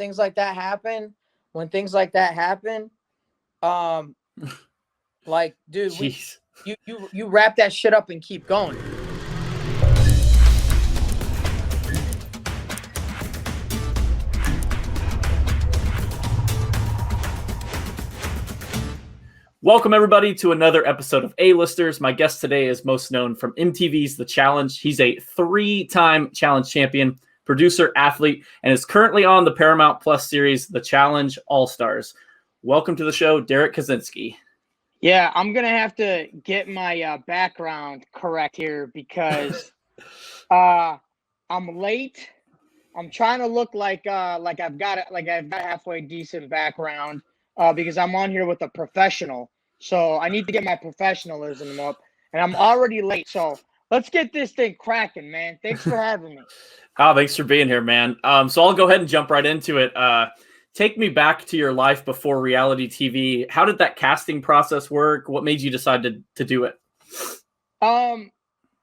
things like that happen, like, dude, you wrap that shit up and keep going. Welcome, everybody, to another episode of A-Listers. My guest today is most known from MTV's The Challenge. He's a 3-time Challenge champion, producer, athlete, and is currently on the Paramount Plus series, The Challenge All-Stars. Welcome to the show, DERRICK Kosinski. Yeah, I'm going to have to get my background correct here because I'm late. I'm trying to look like I've got halfway decent background. Because I'm on here with a professional. So I need to get my professionalism up. And I'm already late. So let's get this thing cracking, man. Thanks for having me. Oh, thanks for being here, man. So I'll go ahead and jump right into it. Take me back to your life before reality TV. How did that casting process work? What made you decide to do it?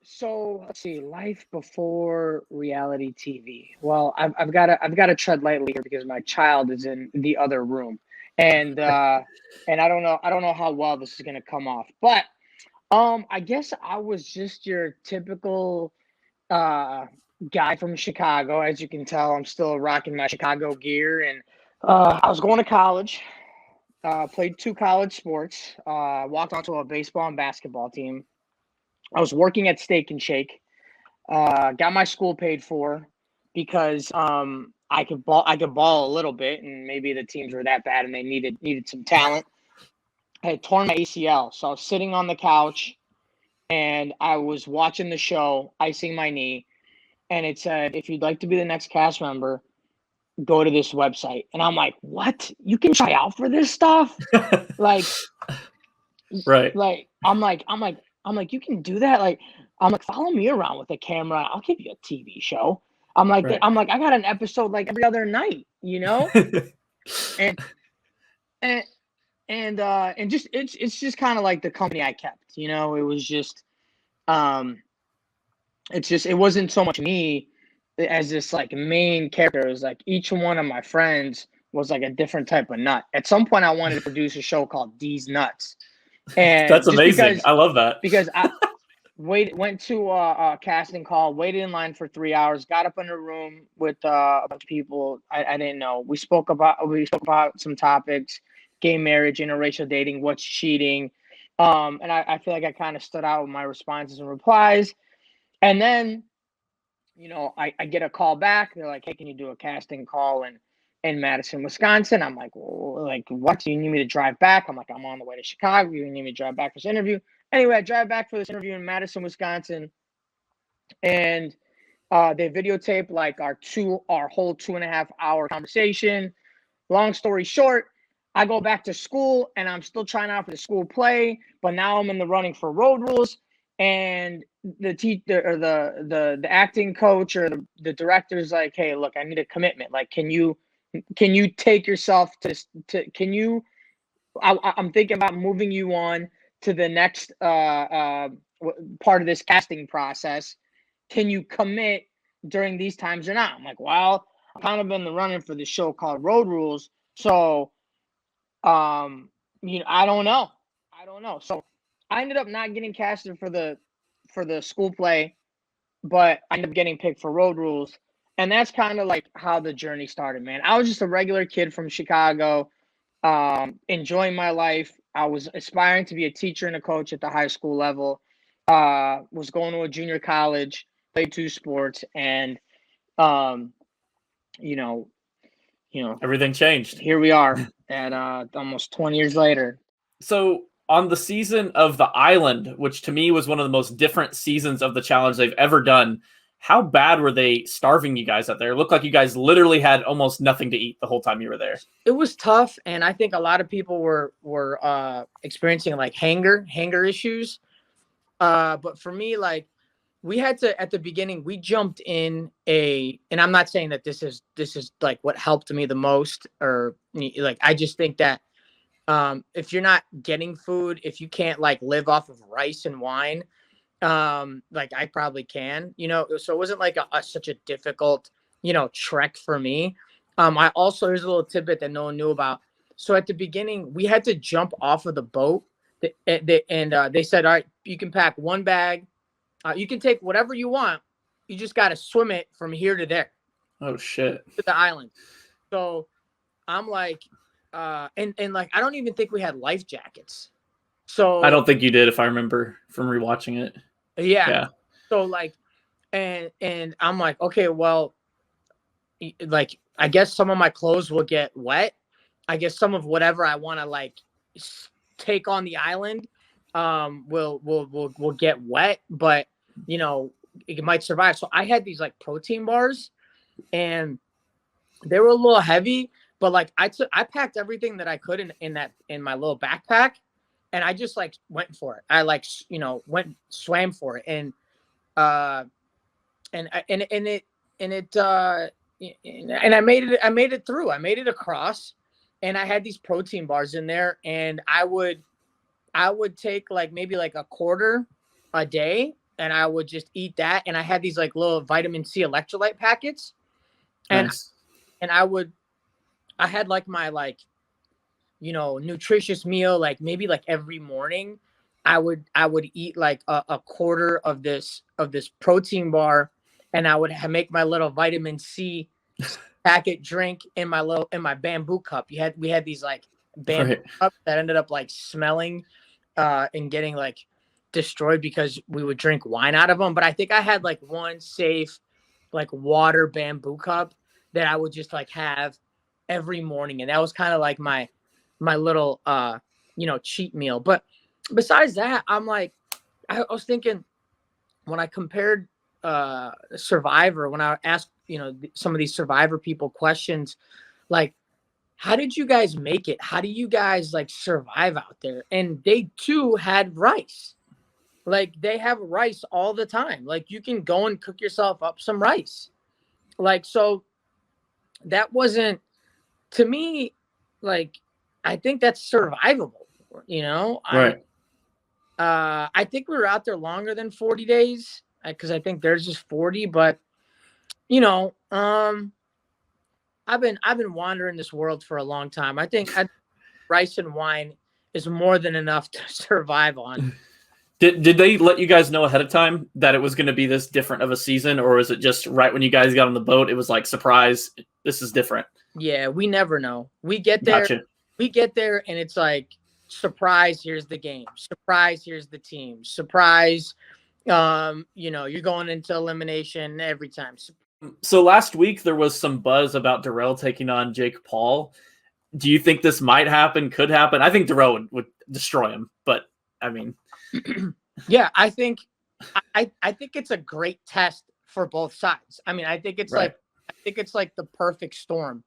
So let's see, life before reality TV. Well, I've got to tread lightly here because my child is in the other room. And I don't know how well this is gonna come off, but I guess I was just your typical guy from Chicago. As you can tell, I'm still rocking my Chicago gear, and I was going to college. Played 2 college sports. Walked onto a baseball and basketball team. I was working at Steak and Shake. Got my school paid for because I could ball a little bit, and maybe the teams were that bad and they needed some talent. I had torn my ACL, so I was sitting on the couch and I was watching the show, icing my knee, and it said, if you'd like to be the next cast member, go to this website. And I'm like, what? You can try out for this stuff? Like, right. Like, I'm like, you can do that? Like, I'm like, follow me around with a camera. I'll give you a TV show. I'm like, right. I got an episode like every other night, you know? and just it's just kind of like the company I kept, you know. It was just it wasn't so much me as this like main character. It was like each one of my friends was like a different type of nut. At some point I wanted to produce a show called D's Nuts. And that's amazing. I love that. Because I went to a casting call, waited in line for 3 hours, got up in a room with a bunch of people I didn't know. We spoke about some topics: gay marriage, interracial dating, what's cheating. And I feel like I kind of stood out with my responses and replies. And then, you know, I get a call back. They're like, hey, can you do a casting call in Madison, Wisconsin? I'm like, well, like, what? Do you need me to drive back? I'm like, I'm on the way to Chicago. You need me to drive back for this interview? Anyway, I drive back for this interview in Madison, Wisconsin, and they videotape like our whole 2.5 hour conversation. Long story short, I go back to school and I'm still trying out for the school play, but now I'm in the running for Road Rules, and the acting coach or the director's like, hey, look, I need a commitment. Like, can you take yourself to can you? I'm thinking about moving you on to the next part of this casting process. Can you commit during these times or not? I'm like, well, I've kind of been the running for this show called Road Rules, so you know, I don't know. So I ended up not getting casted for the school play, but I ended up getting picked for Road Rules, and that's kind of like how the journey started, man. I was just a regular kid from Chicago, enjoying my life. I was aspiring to be a teacher and a coach at the high school level. Was going to a junior college, played 2 sports, and you know, everything changed. Here we are at almost 20 years later. So on the season of The Island, which to me was one of the most different seasons of the challenge they've ever done, how bad were they starving you guys out there? It looked like you guys literally had almost nothing to eat the whole time you were there. It was tough, and I think a lot of people were experiencing like hanger issues. But for me, like, we had to, at the beginning, we jumped in and I'm not saying that this is like what helped me the most, or like, I just think that if you're not getting food, if you can't like live off of rice and wine, like I probably can, you know. So it wasn't like such a difficult, you know, trek for me. I also, here's a little tidbit that no one knew about. So at the beginning, we had to jump off of the boat, and they said, all right, you can pack one bag. You can take whatever you want. You just got to swim it from here to there. Oh, shit. To the island. So I'm like, and like, I don't even think we had life jackets. So I don't think you did, if I remember from rewatching it. Yeah. So like, and I'm like, okay, well, like, I guess some of my clothes will get wet. I guess some of whatever I want to like take on the island, will get wet, but you know, it might survive. So I had these like protein bars, and they were a little heavy, but like I packed everything that I could in my little backpack, and I just like went for it. I like, you know, swam for it, and I made it through. I made it across, and I had these protein bars in there, and I would take like maybe like a quarter a day, and I would just eat that. And I had these like little vitamin C electrolyte packets, and Nice. and I had like my like, you know, nutritious meal, like maybe like every morning I would eat like a quarter of this protein bar, and I would make my little vitamin C packet drink in my bamboo cup. We had these like bamboo cups that ended up like smelling and getting like destroyed because we would drink wine out of them. But I think I had like one safe like water bamboo cup that I would just like have every morning, and that was kind of like my little you know, cheat meal. But besides that, I'm like, I was thinking when I compared Survivor, when I asked, you know, some of these Survivor people questions, like, how did you guys make it? How do you guys like survive out there? And they too had rice. Like, they have rice all the time. Like, you can go and cook yourself up some rice. Like, so that wasn't, to me, like, I think that's survivable, you know? Right. I think we were out there longer than 40 days because I think there's just 40, but you know, I've been wandering this world for a long time. I think rice and wine is more than enough to survive on. Did they let you guys know ahead of time that it was going to be this different of a season, or is it just right when you guys got on the boat, it was like, surprise, this is different? Yeah, we never know. We get there, and it's like, surprise, here's the game. Surprise, here's the team. Surprise, you know, you're going into elimination every time. So last week there was some buzz about Darrell taking on Jake Paul. Do you think this might happen? Could happen? I think Darrell would destroy him, but I mean, yeah, I think it's a great test for both sides. I mean, I think it's like the perfect storm,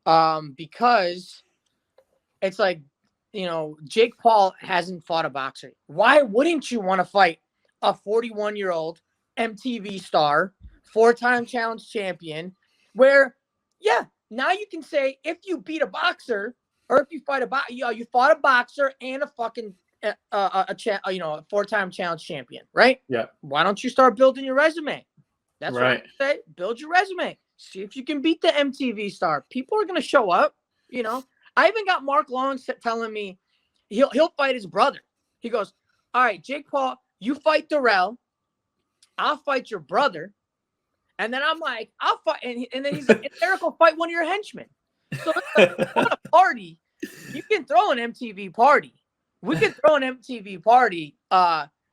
because it's like, you know, Jake Paul hasn't fought a boxer. Why wouldn't you want to fight a 41-year-old MTV star, 4-time challenge champion, where, yeah, now you can say if you beat a boxer, or if you fight you fought a boxer and a fucking you know, a 4-time challenge champion, right? Yeah. Why don't you start building your resume? That's right. what I say. Build your resume. See if you can beat the MTV star. People are going to show up, you know. I even got Mark Long telling me he'll fight his brother. He goes, all right, Jake Paul, you fight Darrell. I'll fight your brother. And then I'm like, I'll fight. And then he's like, Eric will fight one of your henchmen. So it's like, a party. You can throw an MTV party. We can throw an MTV party,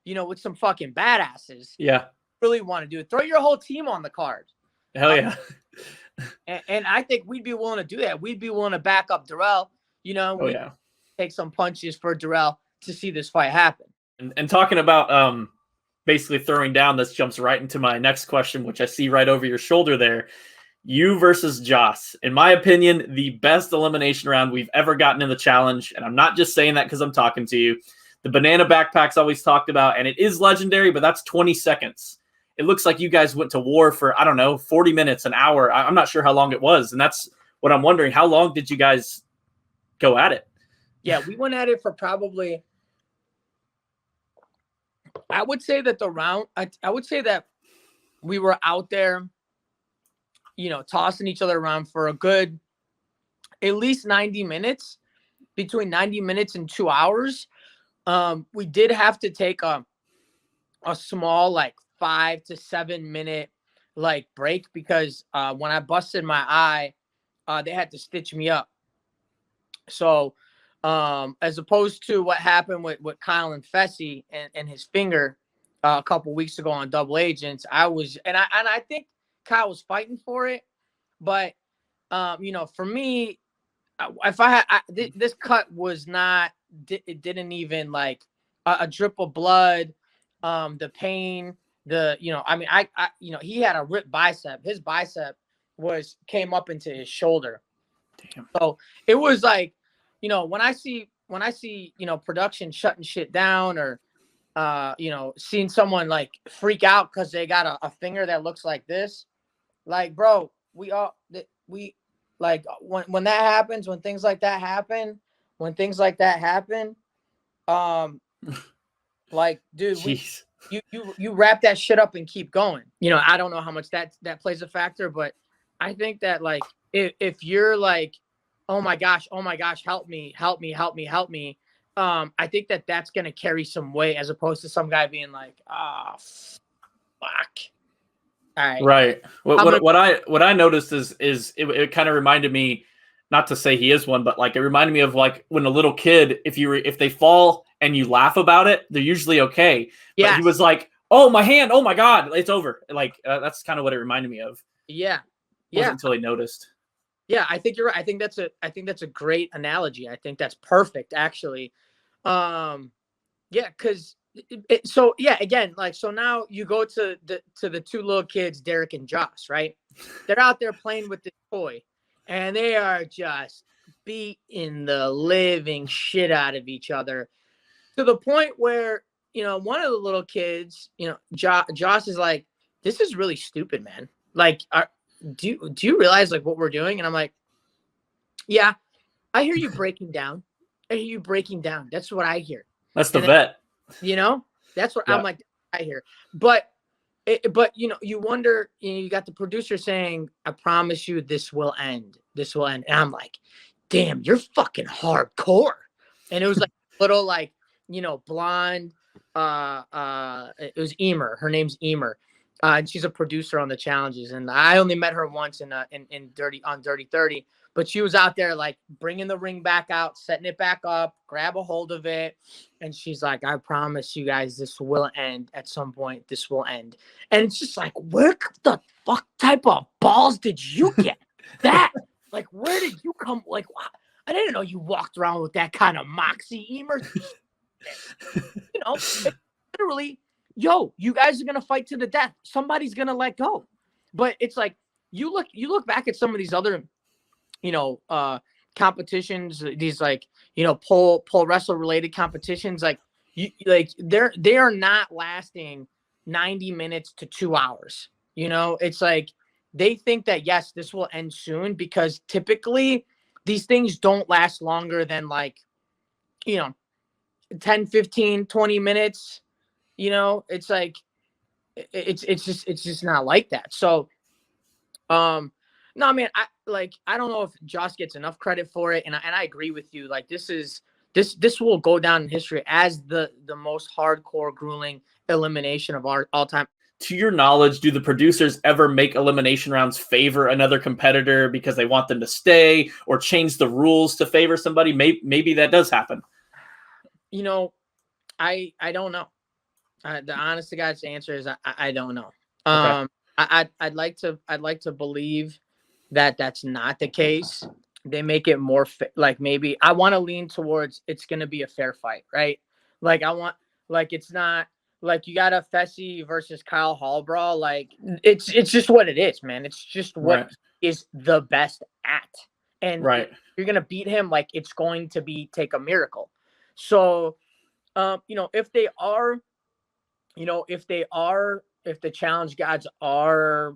you know, with some fucking badasses. Yeah. Really want to do it. Throw your whole team on the card. Hell yeah. And I think we'd be willing to do that. We'd be willing to back up Darrell. You know, take some punches for Darrell to see this fight happen. And talking about basically throwing down, this jumps right into my next question, which I see right over your shoulder there. You versus Joss. In my opinion, the best elimination round we've ever gotten in the challenge. And I'm not just saying that because I'm talking to you. The banana backpack's always talked about, and it is legendary, but that's 20 seconds. It looks like you guys went to war for, I don't know, 40 minutes, an hour. I'm not sure how long it was. And that's what I'm wondering. How long did you guys go at it? Yeah, we went at it for probably, I would say that I would say that we were out there, you know, tossing each other around for a good at least 90 minutes, between 90 minutes and 2 hours. We did have to take a small, like 5 to 7 minute like break because when I busted my eye, they had to stitch me up. So as opposed to what happened with Kyle and Fessy and his finger a couple weeks ago on Double Agents, I think Kyle was fighting for it, but for me, if I had this cut was not, it didn't even like a drip of blood, the pain, I he had a ripped bicep. His bicep came up into his shoulder. Damn. So it was like, when I see production shutting shit down, or seeing someone like freak out because they got a finger that looks like this, like, bro, we like when that happens, when things like that happen, like, dude, you wrap that shit up and keep going. I don't know how much that plays a factor, but I think that, like, if you're like, oh my gosh, help me, I think that that's gonna carry some weight, as opposed to some guy being like, oh fuck. All right. What I noticed is it kind of reminded me, not to say he is one, but like it reminded me of like when a little kid, if they fall and you laugh about it, they're usually okay. Yeah. But he was like, "Oh, my hand! Oh my God, it's over!" Like that's kind of what it reminded me of. Yeah. Wasn't until he noticed. Yeah, I think you're right. I think that's a great analogy. I think that's perfect, actually. Yeah, because so yeah, again, like, so now you go to the two little kids, Derrick and Josh, right? They're out there playing with this toy, and they are just beating the living shit out of each other, to the point where, one of the little kids, Josh is like, "This is really stupid, man. Like, do you realize like what we're doing?" And I'm like, "Yeah, I hear you breaking down. That's what I hear." That's the vet. That's what I'm like, I hear. But you wonder, you got the producer saying, "I promise you this will end. And I'm like, damn, you're fucking hardcore. And it was like little, like, blonde, it was Emer. Her name's Emer. And she's a producer on the challenges. And I only met her once in Dirty 30. But she was out there, like, bringing the ring back out, setting it back up, grab a hold of it. And she's like, "I promise you guys, this will end at some point. This will end." And it's just like, where the fuck type of balls did you get that? Like, where did you come? Like, I didn't know you walked around with that kind of moxie, Emer. Literally, yo, you guys are going to fight to the death. Somebody's going to let go. But it's like, you look back at some of these other, competitions, these, like, pole wrestle related competitions, like, they are not lasting 90 minutes to 2 hours. It's like, they think that, yes, this will end soon, because typically these things don't last longer than, like, 10, 15, 20 minutes. It's like, it's just not like that. So, no, man, I don't know if Josh gets enough credit for it, and I agree with you. Like, this will go down in history as the most hardcore, grueling elimination of all time. To your knowledge, do the producers ever make elimination rounds favor another competitor because they want them to stay, or change the rules to favor somebody? Maybe that does happen. I don't know. The honest to God's answer is I don't know. Okay. I'd like to believe that that's not the case. They make it more like, maybe I want to lean towards it's going to be a fair fight, right? Like, it's not like you got a Fessy versus Kyle Hall brawl. Like, it's just what it is, man. It's just what he is the best at. And you're going to beat him, like, it's going to take a miracle. So, if the challenge gods are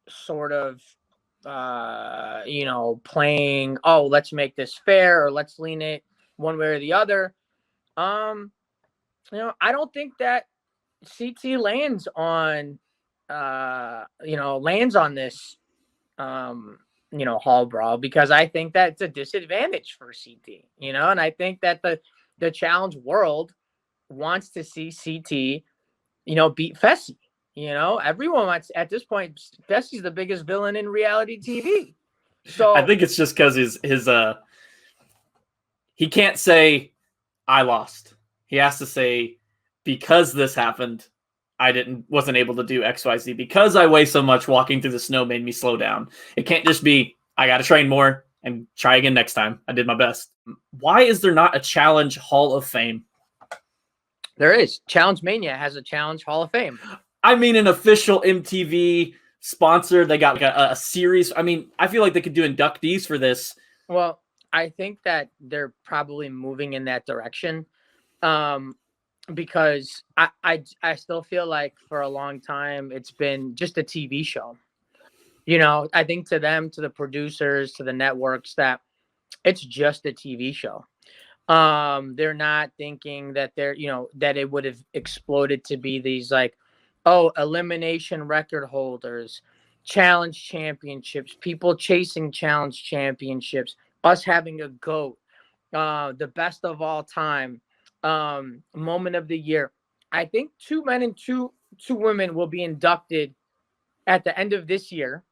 sort of, playing, "Oh, let's make this fair," or "Let's lean it one way or the other," I don't think that CT lands on this, hall brawl, because I think that it's a disadvantage for CT, and I think that the challenge world wants to see CT, beat Fessy. Everyone wants, at this point, Fessy's the biggest villain in reality TV. So I think it's just because he can't say I lost. He has to say, because this happened, I wasn't able to do XYZ. Because I weigh so much, walking through the snow made me slow down. It can't just be, I got to train more and try again next time. I did my best. Why is there not a Challenge Hall of Fame? There is. Challenge Mania has a Challenge Hall of Fame. I mean, an official MTV sponsor. They got like a series. I mean, I feel like they could do inductees for this. Well, I think that they're probably moving in that direction, because I still feel like for a long time it's been just a TV show. I think to them, to the producers, to the networks, that it's just a TV show. They're not thinking that that it would have exploded to be these like, elimination record holders, challenge championships, people chasing challenge championships, us having a GOAT, the best of all time, moment of the year. I think 2 men and two women will be inducted at the end of this year.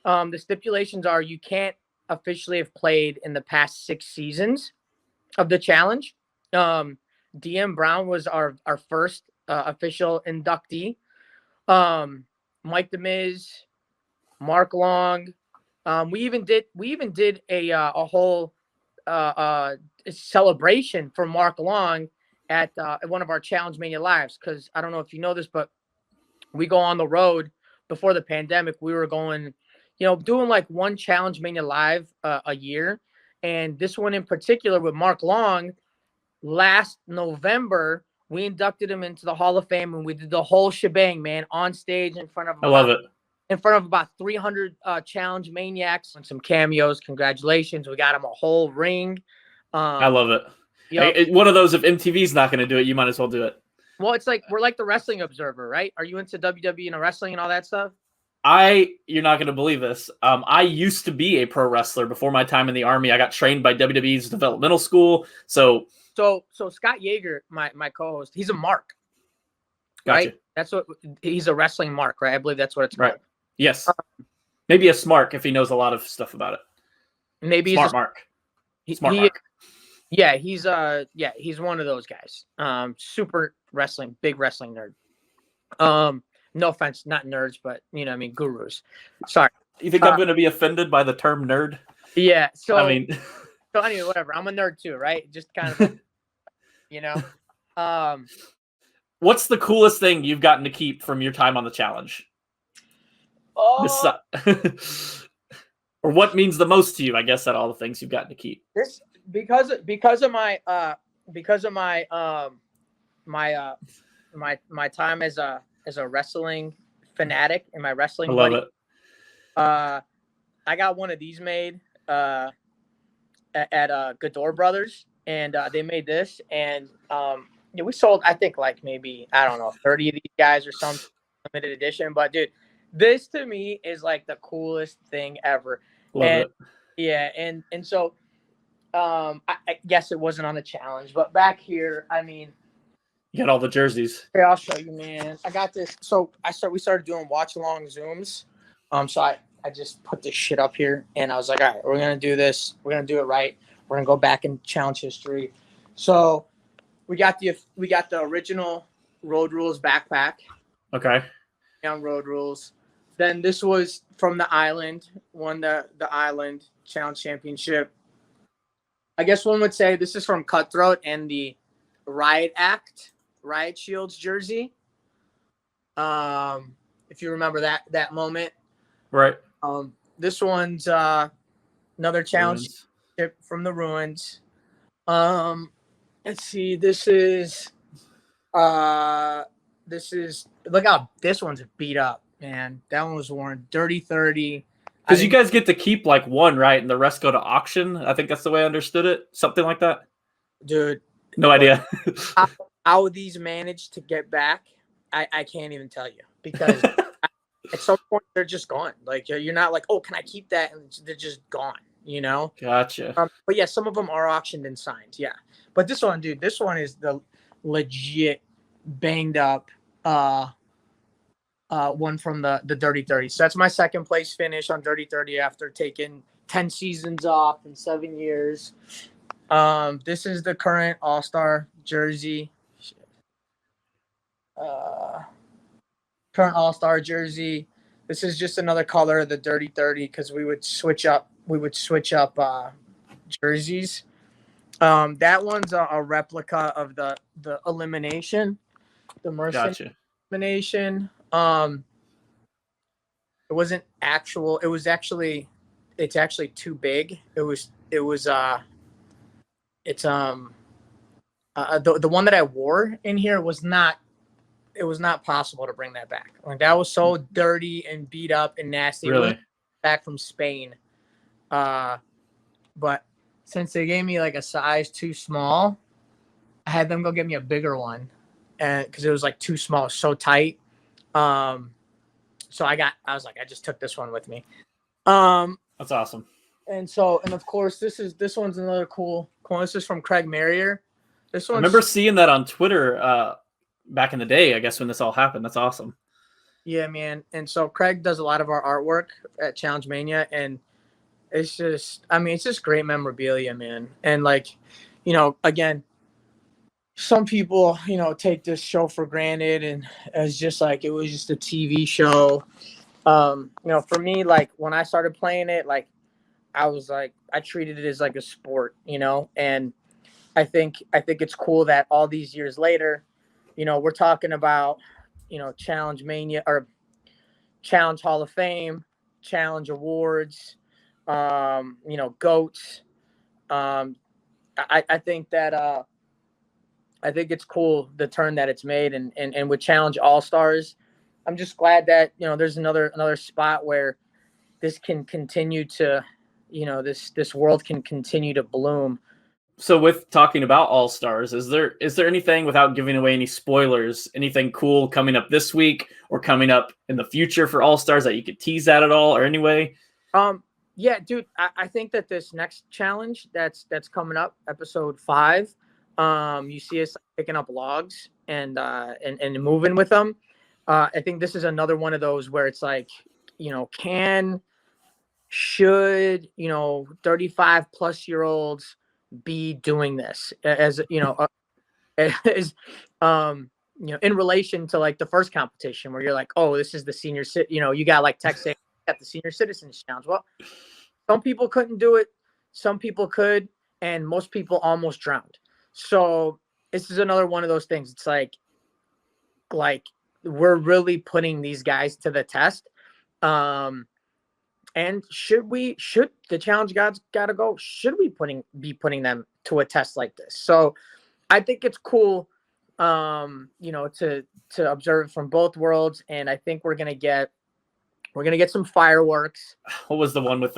The stipulations are you can't officially have played in the past 6 seasons of the challenge. DM Brown was our first official inductee. Mike the Miz, Mark Long. We even did a whole celebration for Mark Long at one of our Challenge Mania lives, because I don't know if you know this, but we go on the road. Before the pandemic, we were going, doing like one Challenge Mania live a year. And this one in particular with Mark Long, last November, we inducted him into the Hall of Fame, and we did the whole shebang, man, on stage in front of I love it. In front of about 300 Challenge Maniacs and some cameos. Congratulations. We got him a whole ring. I love it. One of those, if MTV's not going to do it, you might as well do it. Well, it's like, we're like the Wrestling Observer, right? Are you into WWE and wrestling and all that stuff? You're not going to believe this. I used to be a pro wrestler before my time in the Army. I got trained by WWE's developmental school. So Scott Yeager, my co-host, he's a mark. Gotcha. Right? That's what he's a wrestling mark, right? I believe that's what it's called. Right. Yes. Maybe a smart if he knows a lot of stuff about it. Maybe smart mark. Smart mark. Yeah, he's one of those guys. Super wrestling, big wrestling nerd. No offense, not nerds, but gurus. Sorry. You think I'm going to be offended by the term nerd? Yeah. So I mean, so anyway, whatever. I'm a nerd too, right? Just kind of, What's the coolest thing you've gotten to keep from your time on the challenge? Or what means the most to you? I guess, out of all the things you've gotten to keep. This because of my my time as a wrestling fanatic and my wrestling I love buddy. it. I got one of these made at Gador Brothers, and they made this, and we sold, I think, like maybe, I don't know, 30 of these guys or some limited edition. But dude, this to me is like the coolest thing ever. Love it. Yeah, and so I guess it wasn't on the challenge, but back here, I mean, you got all the jerseys. Here, I'll show you, man. I got this. So we started doing watch along Zooms. So I just put this shit up here, and I was like, all right, we're gonna do this. We're gonna do it right. We're gonna go back in challenge history. So we got the original Road Rules backpack. Okay. On Road Rules. Then this was from the island. Won the island challenge championship. I guess one would say this is from Cutthroat and the Riot Shields jersey. If you remember that moment. Right. This one's another challenge from the Ruins. Let's see. This is look how this one's beat up, man. That one was worn dirty 30. Because you guys get to keep like one, right? And the rest go to auction. I think that's the way I understood it. Something like that. Dude. No idea. How these managed to get back, I can't even tell you, because at some point they're just gone. Like you're not like, oh, can I keep that? And they're just gone. Gotcha. But yeah, some of them are auctioned and signed. Yeah, but this one, dude, this one is the legit banged up one from the Dirty 30. So that's my second place finish on Dirty 30 after taking 10 seasons off in 7 years. This is the current All-Star jersey. Current All-Star jersey. This is just another color of the Dirty 30 because we would switch up jerseys. That one's a replica of the Elimination, the Mercenary Gotcha. Elimination. It wasn't actual. It's actually too big. The one that I wore in here was not. It was not possible to bring that back. Like that was so dirty and beat up and nasty. Really? Back from Spain. But since they gave me like a size too small, I had them go get me a bigger one, and because it was like too small, so tight. So I was like, I just took this one with me. That's awesome. And of course, this one's another cool. This is from Craig Marrier. I remember seeing that on Twitter back in the day, I guess, when this all happened. That's awesome. Yeah, man. And so Craig does a lot of our artwork at Challenge Mania, and it's just great memorabilia, man. And like, again, some people, take this show for granted and as just like it was just a TV show. For me, like when I started playing it, like I was like I treated it as like a sport, and I think it's cool that all these years later, we're talking about, Challenge Mania or Challenge Hall of Fame, Challenge Awards, GOATs. I think that I think it's cool the turn that it's made, and with Challenge All Stars, I'm just glad that there's another spot where this can continue to, this world can continue to bloom. So with talking about All Stars, is there anything, without giving away any spoilers, anything cool coming up this week or coming up in the future for All Stars that you could tease at all or anyway? Yeah, dude, I think that this next challenge that's coming up, episode 5, you see us picking up logs and moving with them. I think this is another one of those where it's like, should 35 plus year olds be doing this as in relation to like the first competition where you're like, oh, this is the senior you got like text saying at the senior citizens challenge. Well, some people couldn't do it, some people could, and most people almost drowned. So this is another one of those things. It's like we're really putting these guys to the test. And should the challenge gods gotta go? Should we be putting them to a test like this? So I think it's cool, to observe from both worlds. And I think we're gonna get some fireworks. What was the one with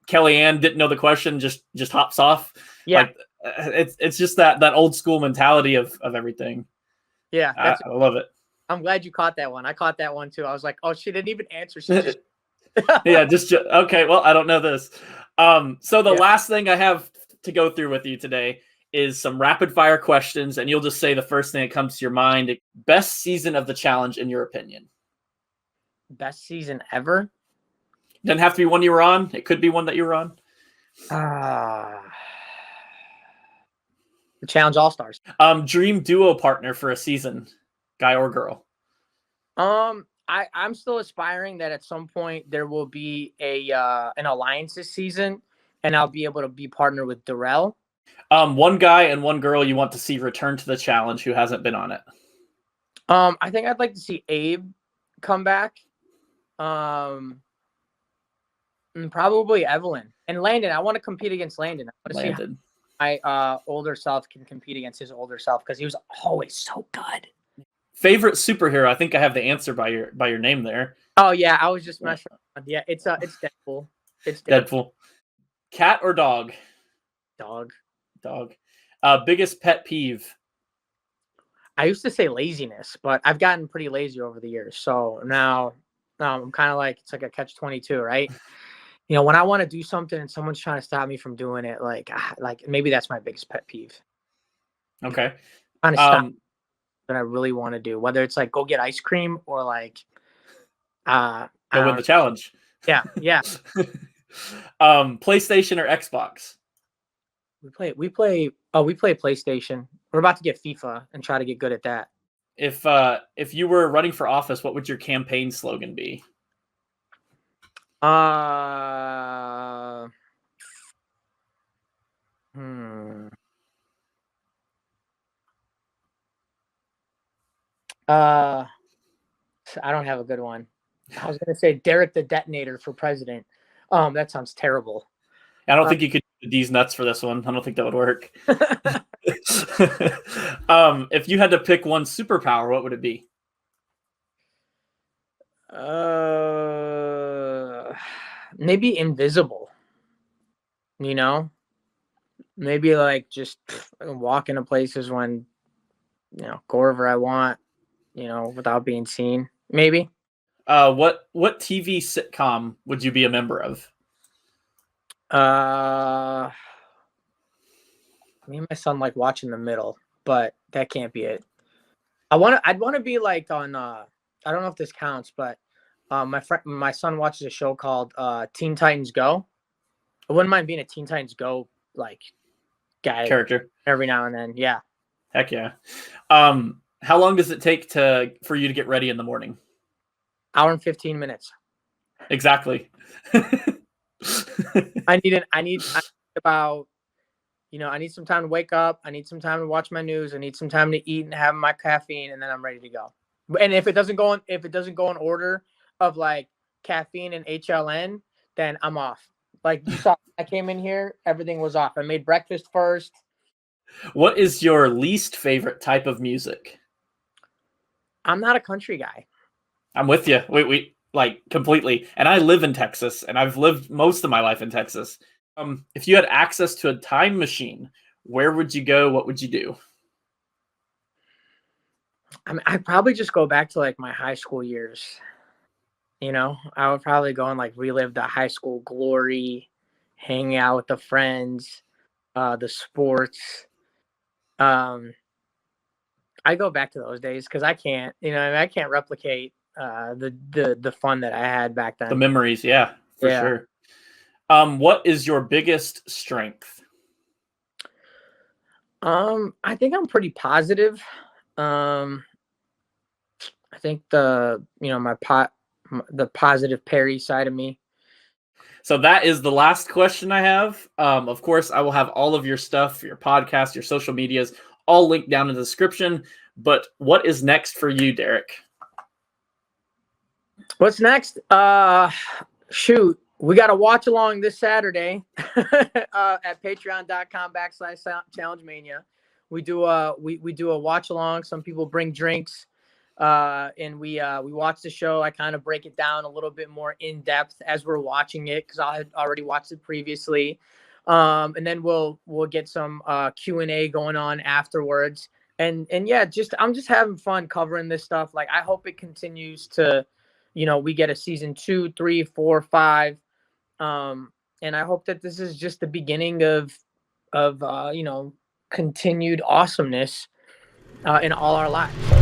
Kellyanne didn't know the question, just hops off? Yeah. Like, it's just that old school mentality of everything. Yeah. I love it. I'm glad you caught that one. I caught that one too. I was like, oh, she didn't even answer. She just yeah, just okay. Well, I don't know this. So the last thing I have to go through with you today is some rapid fire questions, and you'll just say the first thing that comes to your mind. Best season of the challenge, in your opinion? Best season ever? Doesn't have to be one you were on. It could be one that you were on. The Challenge All Stars. Dream duo partner for a season, guy or girl? I'm still aspiring that at some point there will be an alliance this season, and I'll be able to be partnered with Darrell. One guy and one girl you want to see return to the challenge who hasn't been on it? I think I'd like to see Abe come back. And probably Evelyn and Landon. I want to compete against Landon. I want to see how my older self can compete against his older self because he was always so good. Favorite superhero? I think I have the answer by your name there. Oh yeah, I was just messing around. Yeah, it's Deadpool. It's Deadpool. Cat or dog? Dog. Biggest pet peeve? I used to say laziness, but I've gotten pretty lazy over the years. So now I'm kind of like, it's like a catch-22, right? You know, when I want to do something and someone's trying to stop me from doing it, like maybe that's my biggest pet peeve. Okay. Trying to stop that I really want to do, whether it's like go get ice cream or like go win the challenge. Yeah. PlayStation or Xbox? We play PlayStation. We're about to get FIFA and try to get good at that. If you were running for office, what would your campaign slogan be? I don't have a good one. I was gonna say Derrick the Detonator for president. That sounds terrible. I don't think you could do these nuts for this one. I don't think that would work. If you had to pick one superpower, what would it be? Maybe invisible. You know, maybe like just walk into places when, you know, go wherever I want, you know, without being seen. Maybe. What TV sitcom would you be a member of? Me and my son like watching The Middle, but that can't be it. I'd want to be like on I don't know if this counts, but my son watches a show called Teen Titans Go. I wouldn't mind being a Teen Titans Go like guy character every now and then. Yeah. Heck yeah. How long does it take for you to get ready in the morning? Hour and 15 minutes. Exactly. I need about, you know, I need some time to wake up. I need some time to watch my news. I need some time to eat and have my caffeine, and then I'm ready to go. And if it doesn't go in order of like caffeine and HLN, then I'm off. Like you saw, I came in here, everything was off. I made breakfast first. What is your least favorite type of music? I'm not a country guy. I'm with you. We like completely. And I live in Texas, and I've lived most of my life in Texas. If you had access to a time machine, where would you go? What would you do? I mean, I'd probably just go back to like my high school years. You know, I would probably go and like relive the high school glory, hang out with the friends, the sports. I go back to those days because I can't, you know, I can't replicate the fun that I had back then. The memories, yeah, for sure. What is your biggest strength? I think I'm pretty positive. I think the positive Perry side of me. So that is the last question I have. Of course, I will have all of your stuff, your podcast, your social medias, all linked down in the description. But what is next for you, Derrick? What's next? Shoot. We got a watch along this Saturday at patreon.com/ChallengeMania. We do a watch along. Some people bring drinks, and we watch the show. I kind of break it down a little bit more in depth as we're watching it because I had already watched it previously, and then we'll get some Q&A going on afterwards. And yeah, I'm just having fun covering this stuff. Like I hope it continues to, you know, we get a season 2, 3, 4, 5. And I hope that this is just the beginning of you know, continued awesomeness in all our lives.